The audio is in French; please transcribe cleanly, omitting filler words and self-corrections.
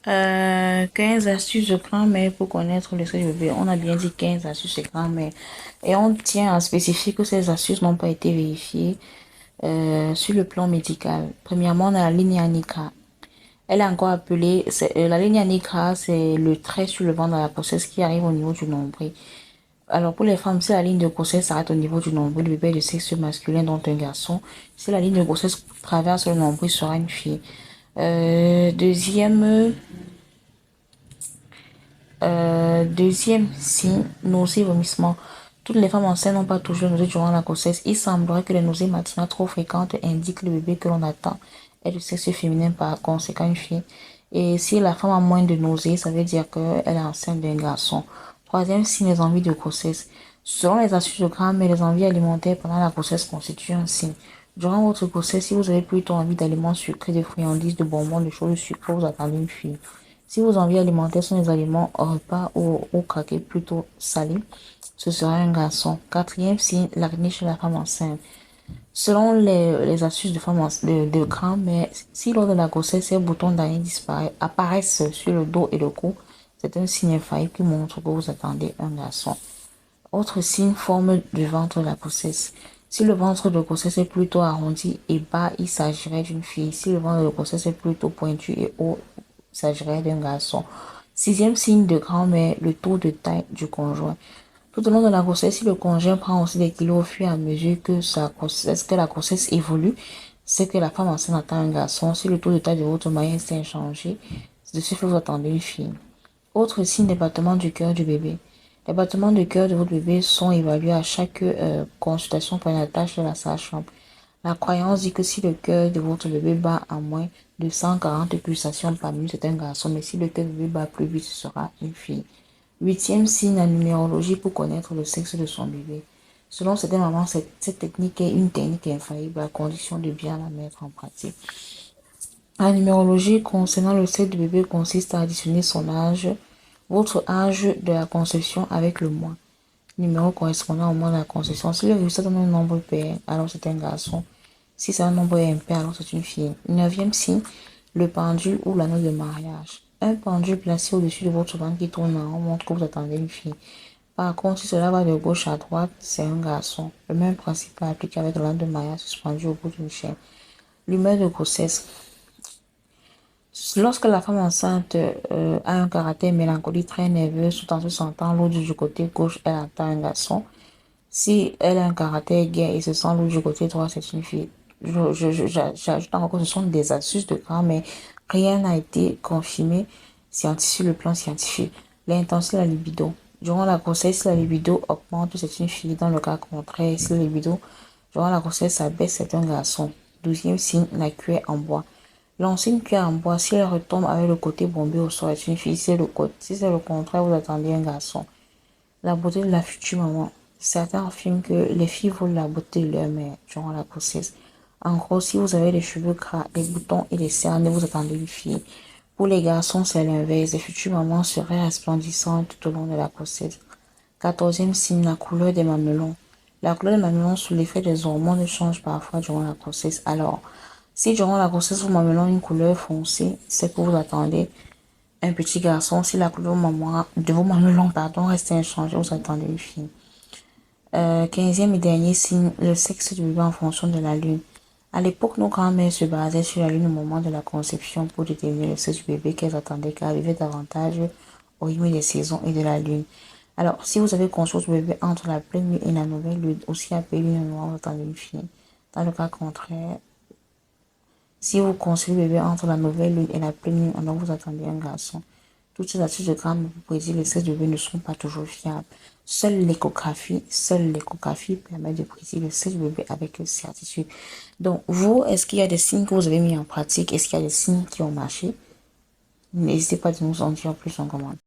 15 astuces de grand-mère pour connaître le sexe du bébé. On a bien dit 15 astuces de grand-mère. Et on tient à spécifier que ces astuces n'ont pas été vérifiées sur le plan médical. Premièrement, on a la ligne Anika. Elle est encore appelée, la ligne Anika, c'est le trait sur le ventre de la grossesse qui arrive au niveau du nombril. Alors pour les femmes, si la ligne de grossesse s'arrête au niveau du nombril, le bébé est de sexe masculin, donc un garçon. Si la ligne de grossesse traverse le nombril, sera une fille. Deuxième signe, nausées, vomissements. Toutes les femmes enceintes n'ont pas toujours nausées durant la grossesse. Il semblerait que les nausées matinales trop fréquentes indiquent le bébé que l'on attend est de sexe féminin, par conséquent une fille. Et si la femme a moins de nausées, ça veut dire qu'elle est enceinte d'un garçon. Troisième signe, les envies de grossesse. Selon les astuces de grand-mère, les envies alimentaires pendant la grossesse constituent un signe. Durant votre grossesse, si vous avez plutôt envie d'aliments sucrés, de friandises, de bonbons, de choses sucrées, vous attendez une fille. Si vos envies alimentaires sont des aliments repas ou craqués plutôt salés, ce sera un garçon. Quatrième signe, l'acné chez la femme enceinte. Selon les astuces de femmes de grand-mère, si lors de la grossesse, ces boutons d'acné apparaissent sur le dos et le cou, c'est un signe infaillible qui montre que vous attendez un garçon. Autre signe, forme du ventre de la grossesse. Si le ventre de grossesse est plutôt arrondi et bas, il s'agirait d'une fille. Si le ventre de grossesse est plutôt pointu et haut, il s'agirait d'un garçon. Sixième signe de grand-mère, le taux de taille du conjoint. Tout au long de la grossesse, si le conjoint prend aussi des kilos au fur et à mesure que la grossesse évolue, c'est que la femme enceinte attend un garçon. Si le taux de taille de votre mari s'est inchangé, c'est de ce que vous attendez une fille. Autre signe des battements du cœur du bébé. Les battements de cœur de votre bébé sont évalués à chaque consultation prénatale chez la sage-femme. La croyance dit que si le cœur de votre bébé bat à moins de 140 pulsations par minute, c'est un garçon, mais si le cœur du bébé bat plus vite, ce sera une fille. Huitième signe, la numérologie pour connaître le sexe de son bébé. Selon certaines mamans, cette technique est une technique infaillible à condition de bien la mettre en pratique. La numérologie concernant le sexe du bébé consiste à additionner son âge, votre âge de la conception avec le mois. Numéro correspondant au mois de la conception. Si le résultat donne un nombre pair, alors c'est un garçon. Si c'est un nombre impair, alors c'est une fille. Neuvième signe, le pendule ou l'anneau de mariage. Un pendule placé au-dessus de votre ventre qui tourne en rond montre que vous attendez une fille. Par contre, si cela va de gauche à droite, c'est un garçon. Le même principe est appliqué avec l'anneau de mariage suspendu au bout d'une chaîne. L'humeur de grossesse. Lorsque la femme enceinte a un caractère mélancolique très nerveux, tout en se sentant lourde du côté gauche, elle attend un garçon. Si elle a un caractère gai et se sent lourde du côté droit, c'est une fille. J'ajoute encore que ce sont des astuces de grand, mais rien n'a été confirmé sur le plan scientifique. L'intensité de la libido. Durant la grossesse, si la libido augmente, c'est une fille. Dans le cas contraire, si la libido durant la grossesse abaisse, c'est un garçon. Douzième signe, la cuillère en bois. Lancer une cuillère en bois, si elle retombe avec le côté bombé au sol, c'est une fille. Si c'est le contraire, vous attendez un garçon. La beauté de la future maman. Certains affirment que les filles volent la beauté de leur mère durant la grossesse. En gros, si vous avez des cheveux gras, des boutons et des cernes, vous attendez une fille. Pour les garçons, c'est l'inverse. Les futures mamans seraient resplendissantes tout au long de la grossesse. Quatorzième signe, la couleur des mamelons. La couleur des mamelons sous l'effet des hormones change parfois durant la grossesse. Alors, si durant la grossesse vos mamelons ont une couleur foncée, c'est que vous attendez un petit garçon. Si la couleur de vos mamelons reste inchangée, vous attendez une fille. 15e et dernier signe, le sexe du bébé en fonction de la lune. À l'époque, nos grands-mères se basaient sur la lune au moment de la conception pour déterminer le sexe du bébé qu'elles attendaient car vivait davantage au rythme des saisons et de la lune. Alors, si vous avez conçu votre bébé entre la pleine lune et la nouvelle lune, aussi appelée lune noire, vous attendez une fille. Dans le cas contraire, si vous concevez le bébé entre la nouvelle lune et la pleine lune, alors vous attendez un garçon. Toutes ces astuces de grammes pour prédire le sexe du bébé ne sont pas toujours fiables. Seule l'échographie permet de prédire le sexe du bébé avec certitude. Donc, vous, est-ce qu'il y a des signes que vous avez mis en pratique? Est-ce qu'il y a des signes qui ont marché? N'hésitez pas à nous en dire plus en commentaire.